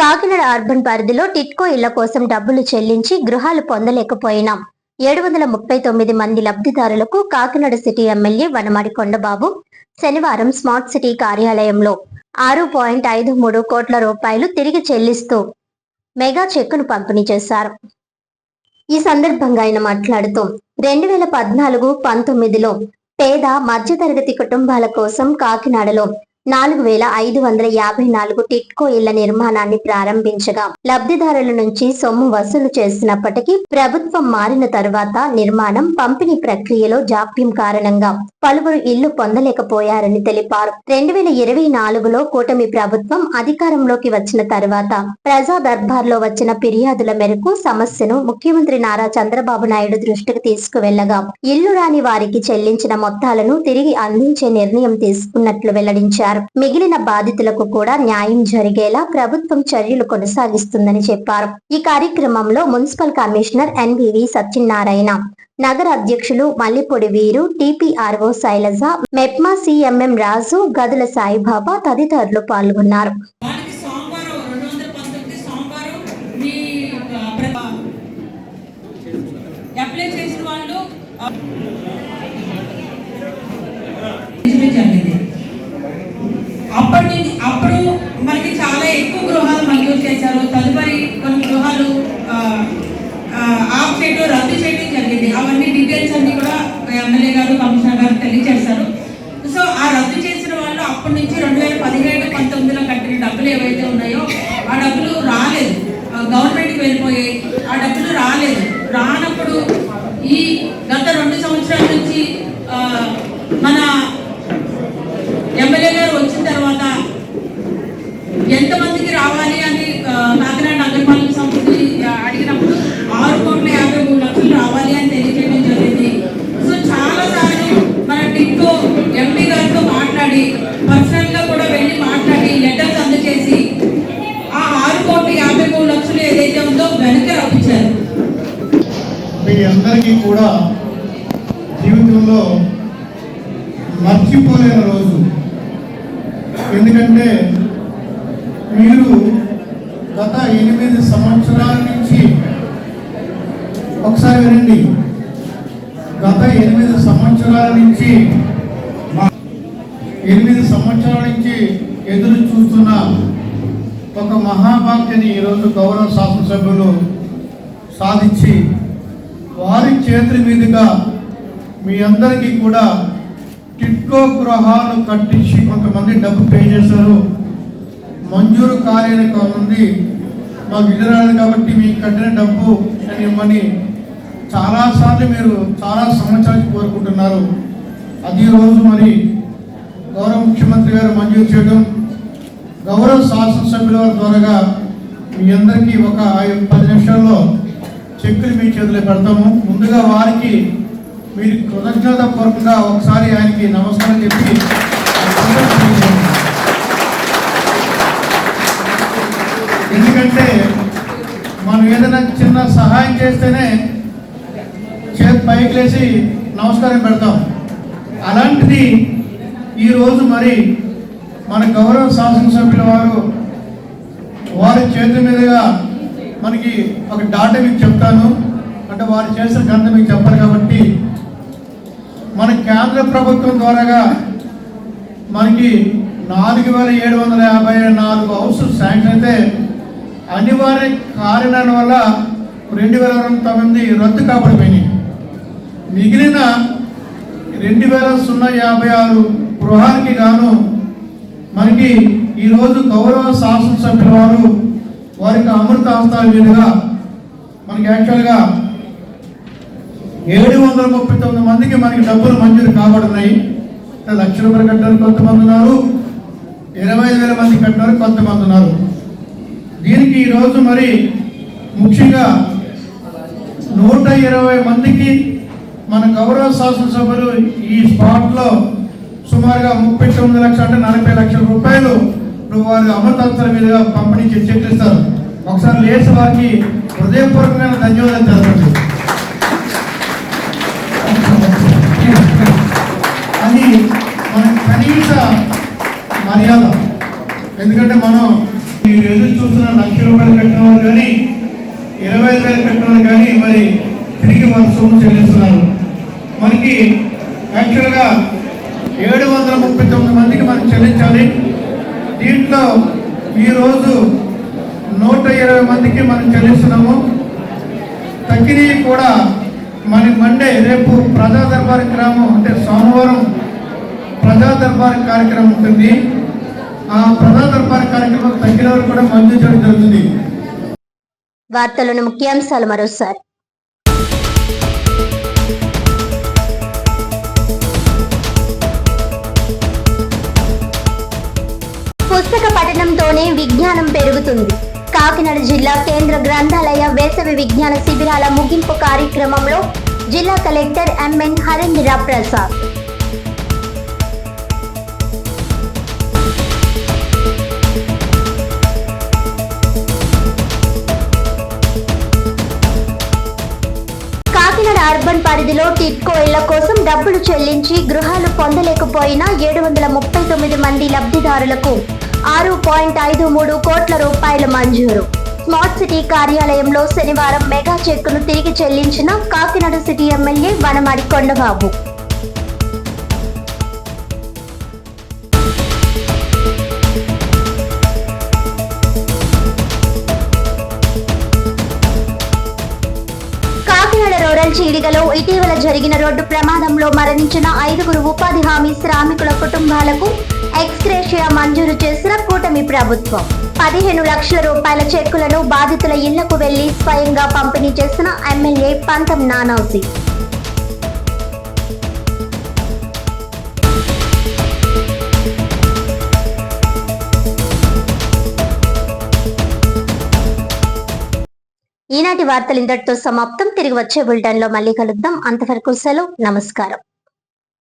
Kakinada urban పరిధిలో టిట్కో ఇళ్ల కోసం డబ్బులు చెల్లించి గృహాలు పొందలేకపోయినాం. 739 మంది లబ్ధిదారులకు కాకినాడ సిటీ ఎమ్మెల్యే వనమాడి కొండబాబు శనివారం స్మార్ట్ సిటీ కార్యాలయంలో 6.53 కోట్ల రూపాయలు తిరిగి చెల్లిస్తూ మెగా చెక్కును పంపిణీ చేశారు. ఈ సందర్భంగా ఆయన మాట్లాడుతూ 2014-19లో పేద మధ్యతరగతి కుటుంబాల కోసం కాకినాడలో 4554 టిట్కో ఇళ్ల నిర్మాణాన్ని ప్రారంభించగా లబ్ధిదారుల నుంచి సొమ్ము వసూలు చేసినప్పటికీ ప్రభుత్వం మారిన తర్వాత నిర్మాణం పంపిణీ ప్రక్రియలో జాప్యం కారణంగా పలువురు ఇళ్లు పొందలేకపోయారని తెలిపారు. 2024లో కూటమి ప్రభుత్వం అధికారంలోకి వచ్చిన తర్వాత ప్రజా దర్బార్లో వచ్చిన ఫిర్యాదుల మేరకు సమస్యను ముఖ్యమంత్రి నారా చంద్రబాబు నాయుడు దృష్టికి తీసుకువెళ్లగా ఇల్లు రాని వారికి చెల్లించిన మొత్తాలను తిరిగి అందించే నిర్ణయం తీసుకున్నట్లు వెల్లడించారు. మిగిలిన బాధితులకు కూడా న్యాయం జరిగేలా ప్రభుత్వం చర్యలు కొనసాగిస్తుందని చెప్పారు. ఈ కార్యక్రమంలో మున్సిపల్ కమిషనర్ ఎన్వివి సత్యనారాయణ, నగర అధ్యక్షులు మల్లిపొడి వీరు, టిపిఆర్ఓ శైలజ, మెప్మా సిఎంఎం రాజు, గదుల సాయిబాబా తదితరులు పాల్గొన్నారు. అప్పుడు మనకి చాలా ఎక్కువ గృహాలు మంజూరు చేశారు. తదుపరి కొన్ని గృహాలు ఆఫ్ చేయడం, రద్దు చేయడం జరిగింది. అవన్నీ డీటెయిల్స్ అన్ని కూడా ఎమ్మెల్యే గారు, కమిషనర్ గారు తెలియజేశారు. సో ఆ రద్దు చేసిన వాళ్ళు అప్పటి నుంచి 2017-19లో కట్టిన డబ్బులు ఏవైతే ఉన్నాయో ఆ డబ్బులు రాలేదు, గవర్నమెంట్కి వెళ్ళిపోయాయి. ఆ డబ్బులు రాలేదు. రానప్పుడు ఈ గత 2 సంవత్సరాల నుంచి మన ఎమ్మెల్యే గారు వచ్చిన తర్వాత ఎంతమందికి రావాలి అని కాకినాడ నగరపాలక సంస్థని అడిగినప్పుడు 6,53,00,000 రావాలి అని తెలియజేయడం జరిగింది. సో చాలా సార్లు మన టిట్కో ఎంపీ గారితో మాట్లాడి, పర్సనల్ గా కూడా వెళ్ళి మాట్లాడి లెటర్స్ అందజేసి ఆ 6,53,00,000 ఏదైతే ఉందో వెనక్కి రప్పించారు. మీ అందరికీ కూడా జీవితంలో మర్చిపోలేని రోజు. ఎందుకంటే మీరు గత 8 సంవత్సరాల నుంచి, ఒకసారి వినండి, గత 8 సంవత్సరాల నుంచి 8 సంవత్సరాల నుంచి ఎదురు చూస్తున్న ఒక మహాభాగ్యాన్ని ఈరోజు గౌరవ శాసనసభ్యులు సాధించి వారి చేతుల మీదుగా మీ అందరికీ కూడా టిట్కో గృహాలు కట్టించి కొంతమంది డబ్బు పే చేశారు. మంజూరు కాలేని కొంతమంది మాకు ఇల్లు రాలేదు కాబట్టి మీకు కట్టిన డబ్బు అని ఇవ్వమని చాలాసార్లు మీరు చాలా సంవత్సరాలు కోరుకుంటున్నారు. అది రోజు మరి గౌరవ ముఖ్యమంత్రి గారు మంజూరు చేయడం, గౌరవ శాసనసభ్యుల ద్వారాగా మీ అందరికీ ఒక 10 నిమిషాల్లో చెక్కులు మీ చేతిలో పెడతాము. ముందుగా వారికి మీరు కృతజ్ఞత పూర్వకంగా ఒకసారి ఆయనకి నమస్కారం చెప్పి, ఎందుకంటే మనం ఏదైనా చిన్న సహాయం చేస్తేనే చేతి పైకి లేచి నమస్కారం పెడతాం. అలాంటిది ఈరోజు మరి మన గౌరవ శాసనసభ్యుల వారి చేతుల మీదుగా మనకి ఒక డాటా మీకు చెప్తాను. అంటే వారు చేసిన గంట మీకు చెప్పాలి కాబట్టి, మన కేంద్ర ప్రభుత్వం ద్వారాగా మనకి 4,754 హౌస్ శాంక్షన్ అయితే అనివార్య కారణాల వల్ల 2,009 రద్దు కాబడిపోయినాయి. మిగిలిన 2,056 గృహానికి గాను మనకి ఈరోజు గౌరవ శాసనసభ్యుల వారికి అమృత హస్తాల మీదుగా మనకి యాక్చువల్గా 739 మందికి మనకి డబ్బులు మంజూరు కాబడున్నాయి. 1,00,000 రూపాయలు కట్టారు కొంతమంది ఉన్నారు, 25,000 మంది కట్టారు కొంతమంది ఉన్నారు. దీనికి ఈరోజు మరి ముఖ్యంగా 120 మందికి మన గౌరవ శాసనసభ్యులు ఈ స్పాట్లో సుమారుగా 39 లక్షలు అంటే 40 లక్షల రూపాయలు వారి అమృత హస్తాల మీదుగా పంపిణీ చేసి చెల్లిస్తారు. ఒకసారి లేచి వారికి హృదయపూర్వకమైన ధన్యవాదాలు తెలపండి. అది మన కనీస మర్యాద. ఎందుకంటే మనం మీరు ఎదురు చూస్తున్న ₹1,00,000 కట్టిన వాళ్ళు కానీ 25,000 కట్టిన వాళ్ళు కానీ మరి తిరిగి మన సొమ్ము చెల్లిస్తున్నారు. మనకి యాక్చువల్గా 739 మందికి మనం చెల్లించాలి. దీంట్లో ఈరోజు 120 మందికి మనం చెల్లిస్తున్నాము. తగ్గినవి కూడా మనకి మండే రేపు ప్రజా దర్బార్ గ్రామం అంటే సోమవారం ప్రజా దర్బార్ కార్యక్రమం ఉంటుంది. ఆ ప్రజా దర్బార్ కార్యక్రమం తగ్గిన వరకు కూడా మంజూరు చేయడం జరుగుతుంది. వార్తలను ముఖ్యాంశాలు మరోసారి. పుస్తక పఠనంతోనే విజ్ఞానం పెరుగుతుంది. కాకినాడ జిల్లా కేంద్ర గ్రంథాలయ వేసవి విజ్ఞాన శిబిరాల ముగింపు కార్యక్రమంలో జిల్లా collector MN Harendra Prasad. Kakinada urban పరిధిలో టిట్కో ఇళ్ల కోసం డబ్బులు చెల్లించి గృహాలు పొందలేకపోయిన 739 మంది లబ్ధిదారులకు 6.53 కోట్ల రూపాయల మంజూరు. స్మార్ట్ సిటీ కార్యాలయంలో శనివారం మెగా చెక్కును తిరిగి చెల్లించిన Kakinada city MLA Vanamadi Kondababu. Kakinada rural చీడిగలో ఇటీవల జరిగిన రోడ్డు ప్రమాదంలో మరణించిన 5 ఉపాధి హామీ శ్రామికుల కుటుంబాలకు ఎక్స్గ్రేషియా మంజూరు చేసిన కూటమి ప్రభుత్వం 15 లక్షల రూపాయల చెక్కులను బాధితుల ఇళ్లకు వెళ్లి స్వయంగా పంపిణీ చేసిన ఎమ్మెల్యే పంతం నానౌజీ. ఈనాటి వార్తలు ఇంతటితో సమాప్తం. తిరిగి వచ్చే బులెటిన్ లో మళ్ళీ కలుద్దాం. అంతవరకు సెలవు. నమస్కారం.